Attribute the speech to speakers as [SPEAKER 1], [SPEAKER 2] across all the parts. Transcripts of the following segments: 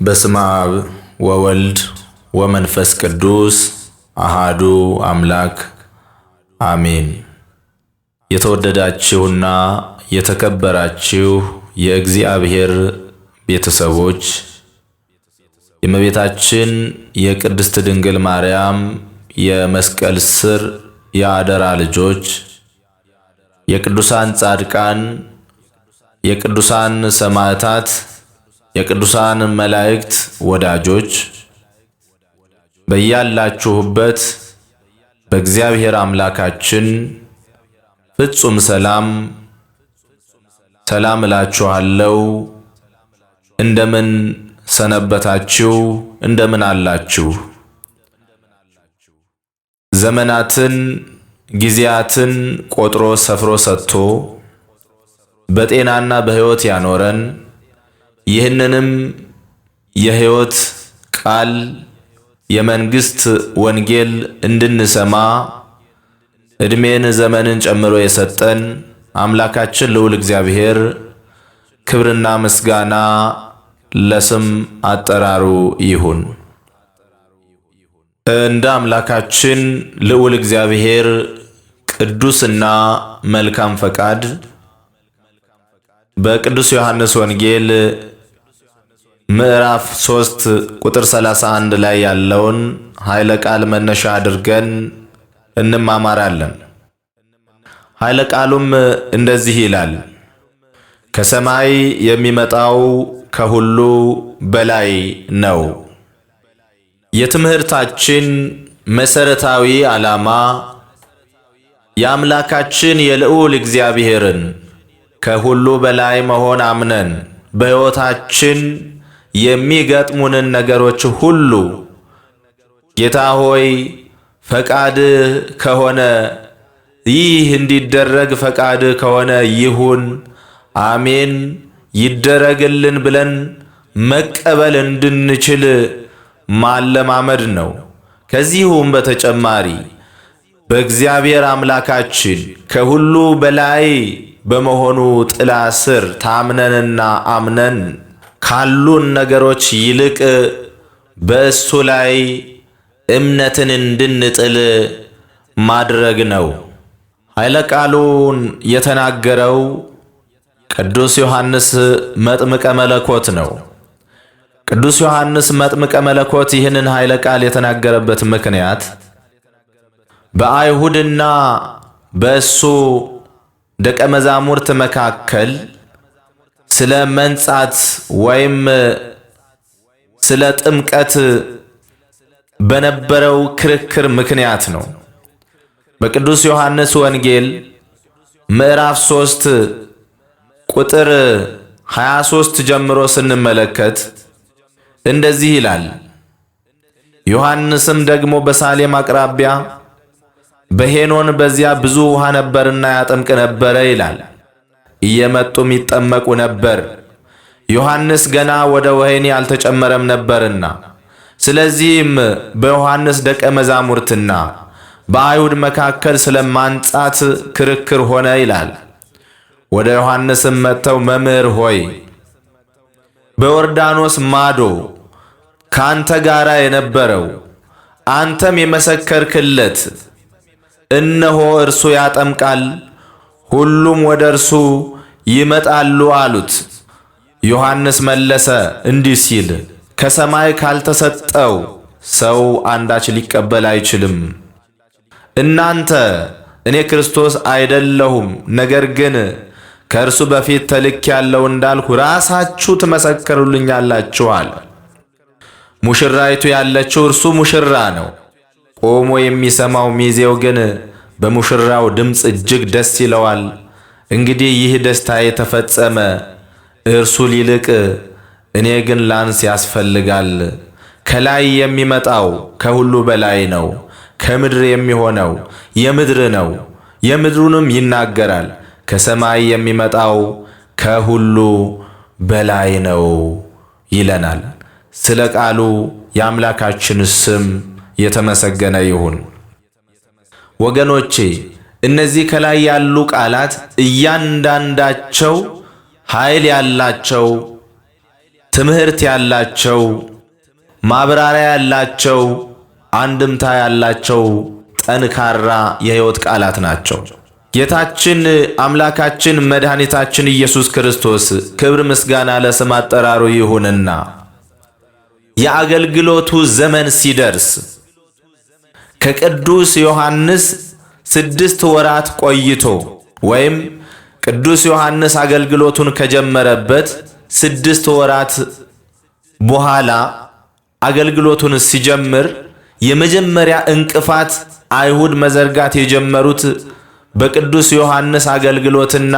[SPEAKER 1] በስመ አብ ወወልድ ወመንፈስ ቅዱስ አሃዱ አምላክ አሜን። የተወደዳችሁና የተከበራችሁ የእግዚአብሔር ቤተሰቦች የእመቤታችን የቅድስት ድንግል ማርያም የመስቀል ስር የአደራ ልጆች የቅዱሳን ጻድቃን የቅዱሳን ሰማዕታት የቅዱሳን መላእክት ወዳጆች በያላችሁበት በእግዚአብሔር አምላካችን ፍጹም ሰላም እላችኋለሁ። እንደምን ሰነበታችሁ? እንደምን አላችሁ? ዘመናትን ጊዜያትን ቆጥሮ ሰፍሮ ሰጥቶ በጤናና በሕይወት ያኖረን ይህንንም የሕይወት ቃል የመንግስት ወንጌል እንድንሰማ እድሜን ዘመንን ጨምሮ የሰጠን አምላካችን ልዑል እግዚአብሔር ክብርና ምስጋና ለስም አጠራሩ ይሁን። እንደ አምላካችን ልዑል እግዚአብሔር ቅዱስና መልካም ፈቃድ በቅዱስ ዮሐንስ ወንጌል ምዕራፍ 3 ቁጥር 31 ላይ ያለውን ኃይለ ቃል መነሻ አድርገን እንማማራለን። ኃይለ ቃሉም እንደዚህ ይላል። ከሰማይ የሚመጣው ከሁሉ በላይ ነው። የትምህርታችን መሰረታዊ ዓላማ የአምላካችን የልዑል እግዚአብሔርን ከሁሉ በላይ መሆን አምነን በሕይወታችን የሚገጥሙንን ነገሮች ሁሉ ጌታ ሆይ ፈቃድ ከሆነ ይህ እንዲደረግ ፈቃድ ከሆነ ይሁን፣ አሜን፣ ይደረግልን ብለን መቀበል እንድንችል ማለማመድ ነው። ከዚሁም በተጨማሪ በእግዚአብሔር አምላካችን ከሁሉ በላይ በመሆኑ ጥላ ስር ታምነንና አምነን ካሉን ነገሮች ይልቅ በእሱ ላይ እምነትን እንድንጥል ማድረግ ነው። ኃይለ ቃሉን የተናገረው ቅዱስ ዮሐንስ መጥምቀ መለኮት ነው። ቅዱስ ዮሐንስ መጥምቀ መለኮት ይህንን ኃይለ ቃል የተናገረበት ምክንያት በአይሁድና በእሱ ደቀ መዛሙርት መካከል ስለ መንጻት ወይም ስለ ጥምቀት በነበረው ክርክር ምክንያት ነው። በቅዱስ ዮሐንስ ወንጌል ምዕራፍ 3 ቁጥር 23 ጀምሮ ስንመለከት እንደዚህ ይላል። ዮሐንስም ደግሞ በሳሌም አቅራቢያ በሄኖን በዚያ ብዙ ውሃ ነበርና ያጠምቅ ነበረ ይላል። እየመጡም ይጠመቁ ነበር። ዮሐንስ ገና ወደ ወህኒ አልተጨመረም ነበርና። ስለዚህም በዮሐንስ ደቀ መዛሙርትና በአይሁድ መካከል ስለ ማንጻት ክርክር ሆነ ይላል። ወደ ዮሐንስም መጥተው መምህር ሆይ በዮርዳኖስ ማዶ ካንተ ጋራ የነበረው አንተም የመሰከርክለት እነሆ እርሱ ያጠምቃል፣ ሁሉም ወደ እርሱ ይመጣሉ አሉት። ዮሐንስ መለሰ እንዲህ ሲል ከሰማይ ካልተሰጠው ሰው አንዳች ሊቀበል አይችልም። እናንተ እኔ ክርስቶስ አይደለሁም፣ ነገር ግን ከእርሱ በፊት ተልኬአለሁ እንዳልሁ ራሳችሁ ትመሰክሩልኛላችኋል። ሙሽራይቱ ያለችው እርሱ ሙሽራ ነው። ቆሞ የሚሰማው ሚዜው ግን በሙሽራው ድምፅ እጅግ ደስ ይለዋል። እንግዲህ ይህ ደስታዬ ተፈጸመ፣ እርሱ ሊልቅ እኔ ግን ላንስ ያስፈልጋል። ከላይ የሚመጣው ከሁሉ በላይ ነው። ከምድር የሚሆነው የምድር ነው፣ የምድሩንም ይናገራል። ከሰማይ የሚመጣው ከሁሉ በላይ ነው ይለናል። ስለ ቃሉ የአምላካችን ስም የተመሰገነ ይሁን። ወገኖቼ እነዚህ ከላይ ያሉ ቃላት እያንዳንዳቸው ኃይል ያላቸው ትምህርት ያላቸው፣ ማብራሪያ ያላቸው፣ አንድምታ ያላቸው ጠንካራ የሕይወት ቃላት ናቸው። ጌታችን አምላካችን መድኃኒታችን ኢየሱስ ክርስቶስ ክብር ምስጋና ለስም አጠራሩ ይሁንና የአገልግሎቱ ዘመን ሲደርስ ከቅዱስ ዮሐንስ 6 ወራት ቆይቶ ወይም ቅዱስ ዮሐንስ አገልግሎቱን ከጀመረበት 6 ወራት በኋላ አገልግሎቱን ሲጀምር የመጀመሪያ እንቅፋት አይሁድ መዘርጋት የጀመሩት በቅዱስ ዮሐንስ አገልግሎትና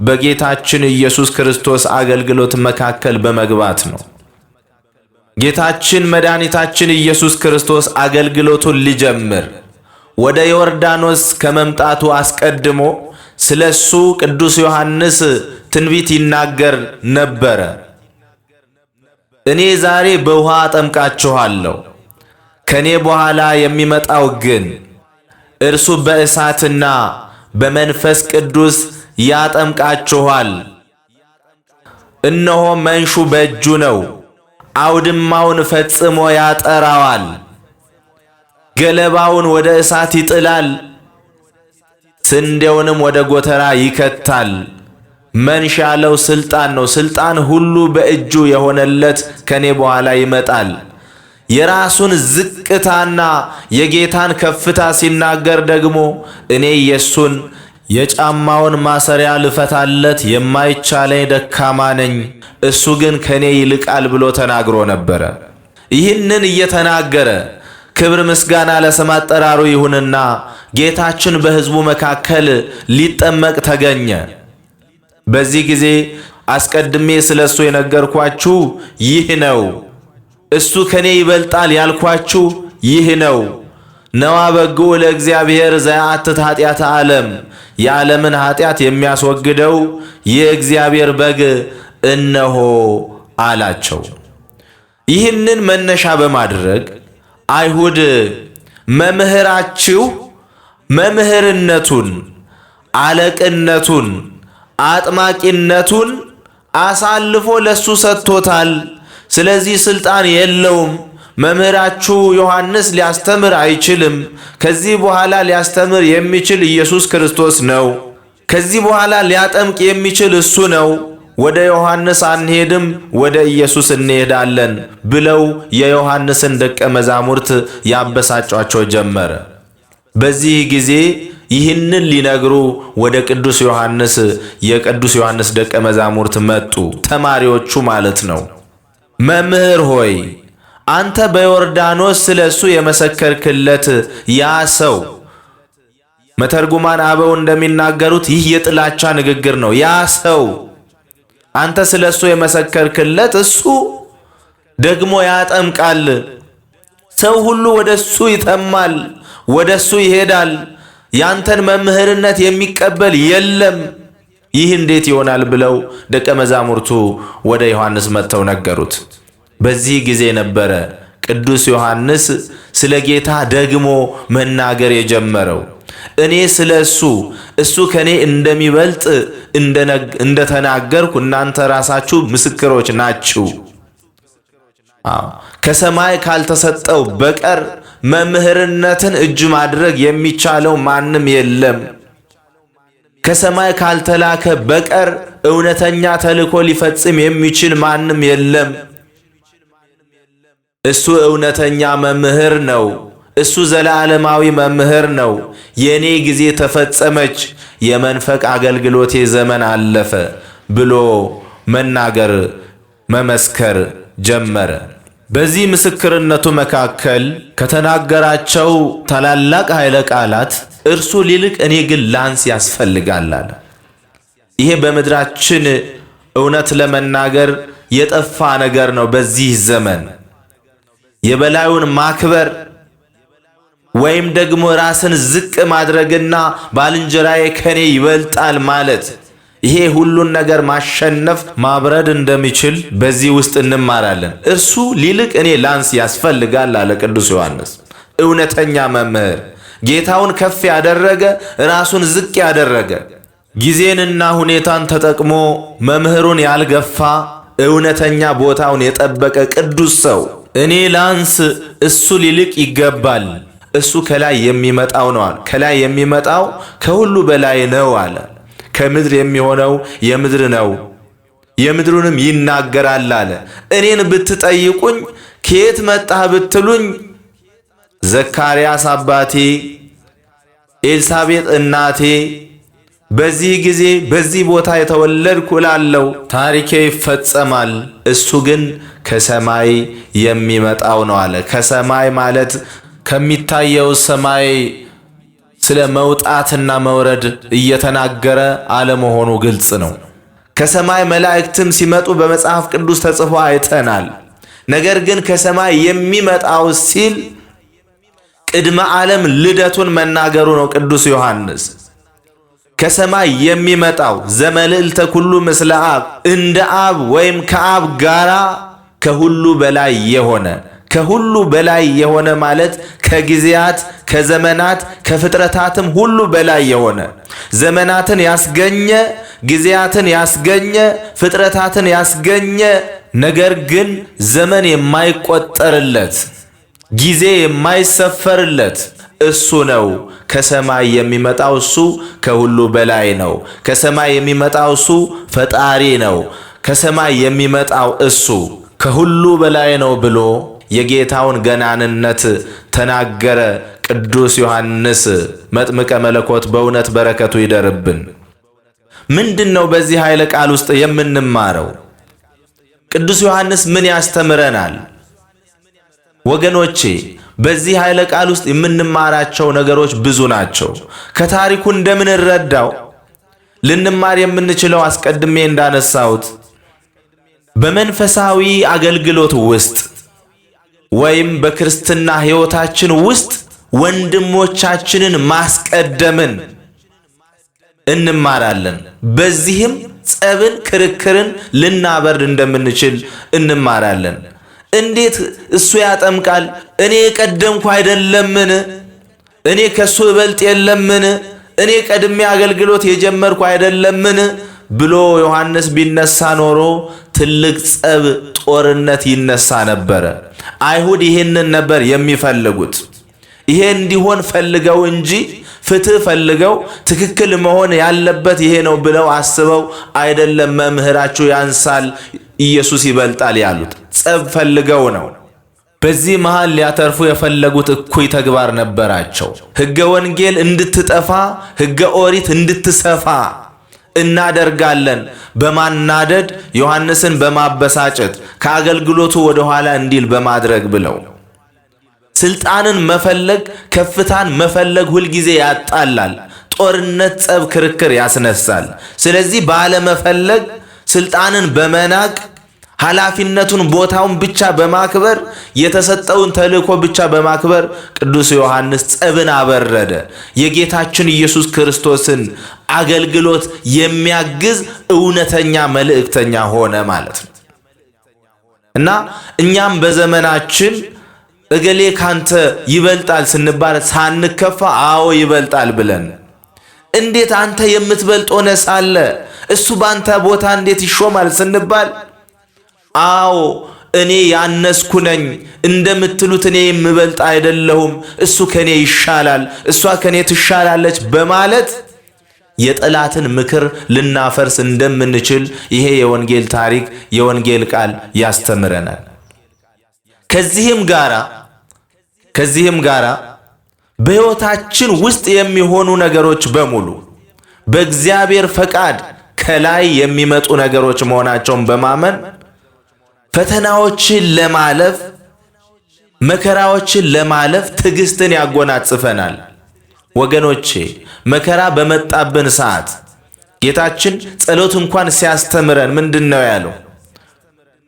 [SPEAKER 1] በጌታችን ኢየሱስ ክርስቶስ አገልግሎት መካከል በመግባት ነው። ጌታችን መድኃኒታችን ኢየሱስ ክርስቶስ አገልግሎቱን ሊጀምር ወደ ዮርዳኖስ ከመምጣቱ አስቀድሞ ስለሱ ቅዱስ ዮሐንስ ትንቢት ይናገር ነበረ። እኔ ዛሬ በውሃ አጠምቃችኋለሁ፣ ከኔ በኋላ የሚመጣው ግን እርሱ በእሳትና በመንፈስ ቅዱስ ያጠምቃችኋል። እነሆ መንሹ በእጁ ነው፣ አውድማውን ፈጽሞ ያጠራዋል፣ ገለባውን ወደ እሳት ይጥላል፣ ስንዴውንም ወደ ጎተራ ይከታል። መንሽ ያለው ስልጣን ነው። ስልጣን ሁሉ በእጁ የሆነለት ከኔ በኋላ ይመጣል። የራሱን ዝቅታና የጌታን ከፍታ ሲናገር ደግሞ እኔ ኢየሱስን የጫማውን ማሰሪያ ልፈታለት የማይቻለኝ ደካማ ነኝ፣ እሱ ግን ከኔ ይልቃል ብሎ ተናግሮ ነበረ። ይህንን እየተናገረ ክብር ምስጋና ለስም አጠራሩ ይሁንና ጌታችን በሕዝቡ መካከል ሊጠመቅ ተገኘ። በዚህ ጊዜ አስቀድሜ ስለሱ የነገርኳችሁ ይህ ነው፣ እሱ ከኔ ይበልጣል ያልኳችሁ ይህ ነው። ነዋ በግዑ ለእግዚአብሔር ዘያአትት ኃጢአተ ዓለም፣ የዓለምን ኃጢአት የሚያስወግደው የእግዚአብሔር በግ እነሆ አላቸው። ይህንን መነሻ በማድረግ አይሁድ መምህራችሁ መምህርነቱን፣ አለቅነቱን፣ አጥማቂነቱን አሳልፎ ለሱ ሰጥቶታል፣ ስለዚህ ስልጣን የለውም፣ መምህራችሁ ዮሐንስ ሊያስተምር አይችልም፣ ከዚህ በኋላ ሊያስተምር የሚችል ኢየሱስ ክርስቶስ ነው፣ ከዚህ በኋላ ሊያጠምቅ የሚችል እሱ ነው፣ ወደ ዮሐንስ አንሄድም፣ ወደ ኢየሱስ እንሄዳለን ብለው የዮሐንስን ደቀ መዛሙርት ያበሳጯቸው ጀመረ። በዚህ ጊዜ ይህንን ሊነግሩ ወደ ቅዱስ ዮሐንስ የቅዱስ ዮሐንስ ደቀ መዛሙርት መጡ፣ ተማሪዎቹ ማለት ነው። መምህር ሆይ አንተ በዮርዳኖስ ስለሱ የመሰከርክለት ያ ሰው፣ መተርጉማን አበው እንደሚናገሩት ይህ የጥላቻ ንግግር ነው። ያ ሰው አንተ ስለሱ የመሰከርክለት እሱ ደግሞ ያጠምቃል፣ ሰው ሁሉ ወደሱ ይተማል፣ ወደሱ ይሄዳል፣ ያንተን መምህርነት የሚቀበል የለም፣ ይህ እንዴት ይሆናል ብለው ደቀ መዛሙርቱ ወደ ዮሐንስ መጥተው ነገሩት። በዚህ ጊዜ ነበረ ቅዱስ ዮሐንስ ስለ ጌታ ደግሞ መናገር የጀመረው። እኔ ስለ እሱ ከኔ እንደሚበልጥ እንደተናገርኩ እናንተ ራሳችሁ ምስክሮች ናችሁ። ከሰማይ ካልተሰጠው በቀር መምህርነትን እጅ ማድረግ የሚቻለው ማንም የለም። ከሰማይ ካልተላከ በቀር እውነተኛ ተልእኮ ሊፈጽም የሚችል ማንም የለም። እሱ እውነተኛ መምህር ነው። እሱ ዘላለማዊ መምህር ነው። የኔ ጊዜ ተፈጸመች፣ የመንፈቅ አገልግሎቴ ዘመን አለፈ ብሎ መናገር መመስከር ጀመረ። በዚህ ምስክርነቱ መካከል ከተናገራቸው ታላላቅ ኃይለ ቃላት እርሱ ሊልቅ እኔ ግን ላንስ ያስፈልጋል አለ። ይሄ በምድራችን እውነት ለመናገር የጠፋ ነገር ነው። በዚህ ዘመን የበላዩን ማክበር ወይም ደግሞ ራስን ዝቅ ማድረግና ባልንጀራዬ ከኔ ይበልጣል ማለት፣ ይሄ ሁሉን ነገር ማሸነፍ ማብረድ እንደሚችል በዚህ ውስጥ እንማራለን። እርሱ ሊልቅ እኔ ላንስ ያስፈልጋል አለ ቅዱስ ዮሐንስ። እውነተኛ መምህር ጌታውን ከፍ ያደረገ ራሱን ዝቅ ያደረገ ጊዜንና ሁኔታን ተጠቅሞ መምህሩን ያልገፋ እውነተኛ ቦታውን የጠበቀ ቅዱስ ሰው። እኔ ላንስ እሱ ሊልቅ ይገባል። እሱ ከላይ የሚመጣው ነው አለ። ከላይ የሚመጣው ከሁሉ በላይ ነው አለ። ከምድር የሚሆነው የምድር ነው፣ የምድሩንም ይናገራል አለ። እኔን ብትጠይቁኝ ከየት መጣህ ብትሉኝ ዘካርያስ አባቴ፣ ኤልሳቤጥ እናቴ፣ በዚህ ጊዜ በዚህ ቦታ የተወለድኩ እላለሁ፣ ታሪኬ ይፈጸማል። እሱ ግን ከሰማይ የሚመጣው ነው አለ። ከሰማይ ማለት ከሚታየው ሰማይ ስለ መውጣትና መውረድ እየተናገረ አለመሆኑ ግልጽ ነው። ከሰማይ መላእክትም ሲመጡ በመጽሐፍ ቅዱስ ተጽፎ አይተናል። ነገር ግን ከሰማይ የሚመጣው ሲል ቅድመ ዓለም ልደቱን መናገሩ ነው ቅዱስ ዮሐንስ። ከሰማይ የሚመጣው ዘመልዕልተ ኩሉ ምስለ አብ፣ እንደ አብ ወይም ከአብ ጋራ ከሁሉ በላይ የሆነ። ከሁሉ በላይ የሆነ ማለት ከጊዜያት፣ ከዘመናት፣ ከፍጥረታትም ሁሉ በላይ የሆነ፣ ዘመናትን ያስገኘ፣ ጊዜያትን ያስገኘ፣ ፍጥረታትን ያስገኘ፣ ነገር ግን ዘመን የማይቆጠርለት፣ ጊዜ የማይሰፈርለት እሱ ነው። ከሰማይ የሚመጣው እሱ ከሁሉ በላይ ነው። ከሰማይ የሚመጣው እሱ ፈጣሪ ነው። ከሰማይ የሚመጣው እሱ ከሁሉ በላይ ነው ብሎ የጌታውን ገናንነት ተናገረ ቅዱስ ዮሐንስ መጥምቀ መለኮት። በእውነት በረከቱ ይደርብን። ምንድነው በዚህ ኃይለ ቃል ውስጥ የምንማረው? ቅዱስ ዮሐንስ ምን ያስተምረናል? ወገኖቼ በዚህ ኃይለ ቃል ውስጥ የምንማራቸው ነገሮች ብዙ ናቸው። ከታሪኩ እንደምንረዳው ልንማር የምንችለው አስቀድሜ እንዳነሳሁት በመንፈሳዊ አገልግሎት ውስጥ ወይም በክርስትና ሕይወታችን ውስጥ ወንድሞቻችንን ማስቀደምን እንማራለን። በዚህም ጸብን፣ ክርክርን ልናበርድ እንደምንችል እንማራለን። እንዴት እሱ ያጠምቃል? እኔ ቀደምኩ አይደለምን? እኔ ከሱ እበልጥ የለምን? እኔ ቀድሜ አገልግሎት የጀመርኩ አይደለምን ብሎ ዮሐንስ ቢነሳ ኖሮ ትልቅ ጸብ፣ ጦርነት ይነሳ ነበረ። አይሁድ ይሄንን ነበር የሚፈልጉት። ይሄ እንዲሆን ፈልገው እንጂ ፍትህ ፈልገው ትክክል መሆን ያለበት ይሄ ነው ብለው አስበው አይደለም መምህራችሁ ያንሳል ኢየሱስ ይበልጣል ያሉት። ጸብ ፈልገው ነው። በዚህ መሃል ሊያተርፉ የፈለጉት እኩይ ተግባር ነበራቸው። ሕገ ወንጌል እንድትጠፋ፣ ሕገ ኦሪት እንድትሰፋ እናደርጋለን በማናደድ ዮሐንስን በማበሳጨት ከአገልግሎቱ ወደ ኋላ እንዲል በማድረግ ብለው ስልጣንን መፈለግ፣ ከፍታን መፈለግ ሁልጊዜ ያጣላል። ጦርነት፣ ጸብ፣ ክርክር ያስነሳል። ስለዚህ ባለመፈለግ ስልጣንን በመናቅ ኃላፊነቱን ቦታውን ብቻ በማክበር የተሰጠውን ተልእኮ ብቻ በማክበር ቅዱስ ዮሐንስ ጸብን አበረደ። የጌታችን ኢየሱስ ክርስቶስን አገልግሎት የሚያግዝ እውነተኛ መልእክተኛ ሆነ ማለት ነው እና እኛም በዘመናችን እገሌ ካንተ ይበልጣል ስንባል ሳንከፋ አዎ ይበልጣል ብለን እንዴት አንተ የምትበልጥ ሆነ ሳለ እሱ ባንተ ቦታ እንዴት ይሾማል ስንባል አዎ እኔ ያነስኩ ነኝ እንደምትሉት እኔ የምበልጥ አይደለሁም፣ እሱ ከኔ ይሻላል፣ እሷ ከኔ ትሻላለች በማለት የጠላትን ምክር ልናፈርስ እንደምንችል ይሄ የወንጌል ታሪክ የወንጌል ቃል ያስተምረናል። ከዚህም ጋራ በሕይወታችን ውስጥ የሚሆኑ ነገሮች በሙሉ በእግዚአብሔር ፈቃድ ከላይ የሚመጡ ነገሮች መሆናቸውን በማመን ፈተናዎችን ለማለፍ መከራዎችን ለማለፍ ትዕግስትን ያጎናጽፈናል። ወገኖቼ መከራ በመጣብን ሰዓት ጌታችን ጸሎት እንኳን ሲያስተምረን ምንድነው ያለው?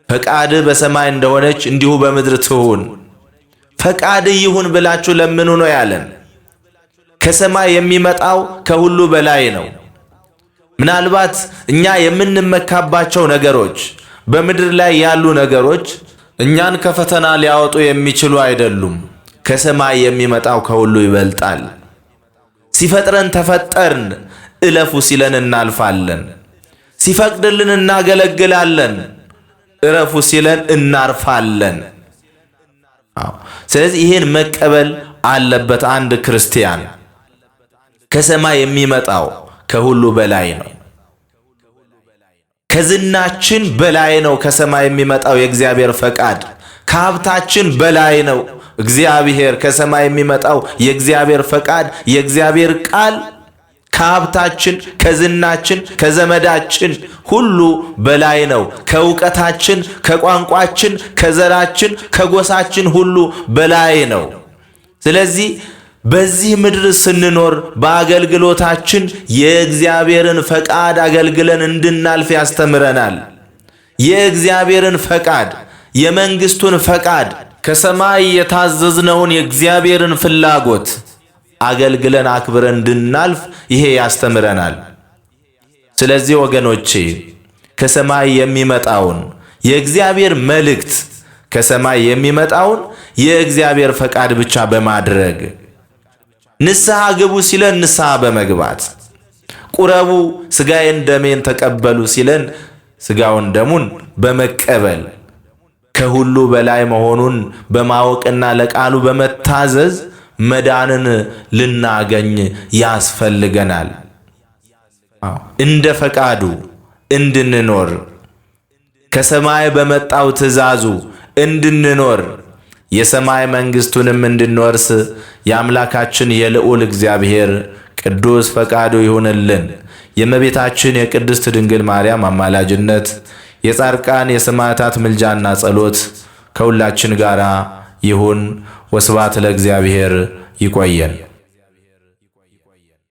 [SPEAKER 1] ፈቃድ በሰማይ እንደሆነች እንዲሁ በምድር ትሁን፣ ፈቃድ ይሁን ብላችሁ ለምኑ ነው ያለን። ከሰማይ የሚመጣው ከሁሉ በላይ ነው። ምናልባት እኛ የምንመካባቸው ነገሮች በምድር ላይ ያሉ ነገሮች እኛን ከፈተና ሊያወጡ የሚችሉ አይደሉም። ከሰማይ የሚመጣው ከሁሉ ይበልጣል። ሲፈጥረን ተፈጠርን፣ እለፉ ሲለን እናልፋለን። ሲፈቅድልን እናገለግላለን። እረፉ ሲለን እናርፋለን። ስለዚህ ይሄን መቀበል አለበት አንድ ክርስቲያን። ከሰማይ የሚመጣው ከሁሉ በላይ ነው። ከዝናችን በላይ ነው ከሰማይ የሚመጣው የእግዚአብሔር ፈቃድ። ከሀብታችን በላይ ነው እግዚአብሔር ከሰማይ የሚመጣው የእግዚአብሔር ፈቃድ፣ የእግዚአብሔር ቃል ከሀብታችን፣ ከዝናችን፣ ከዘመዳችን ሁሉ በላይ ነው። ከእውቀታችን፣ ከቋንቋችን፣ ከዘራችን፣ ከጎሳችን ሁሉ በላይ ነው። ስለዚህ በዚህ ምድር ስንኖር በአገልግሎታችን የእግዚአብሔርን ፈቃድ አገልግለን እንድናልፍ ያስተምረናል። የእግዚአብሔርን ፈቃድ፣ የመንግስቱን ፈቃድ፣ ከሰማይ የታዘዝነውን የእግዚአብሔርን ፍላጎት አገልግለን አክብረን እንድናልፍ ይሄ ያስተምረናል። ስለዚህ ወገኖቼ ከሰማይ የሚመጣውን የእግዚአብሔር መልእክት፣ ከሰማይ የሚመጣውን የእግዚአብሔር ፈቃድ ብቻ በማድረግ ንስሐ ግቡ ሲለን ንስሐ በመግባት፣ ቁረቡ ሥጋዬን ደሜን ተቀበሉ ሲለን ሥጋውን ደሙን በመቀበል ከሁሉ በላይ መሆኑን በማወቅና ለቃሉ በመታዘዝ መዳንን ልናገኝ ያስፈልገናል። እንደ ፈቃዱ እንድንኖር ከሰማይ በመጣው ትእዛዙ እንድንኖር የሰማይ መንግስቱንም እንድንወርስ የአምላካችን የልዑል እግዚአብሔር ቅዱስ ፈቃዱ ይሁንልን። የእመቤታችን የቅድስት ድንግል ማርያም አማላጅነት፣ የጻድቃን የሰማዕታት ምልጃና ጸሎት ከሁላችን ጋር ይሁን። ወስብሐት ለእግዚአብሔር። ይቆየን።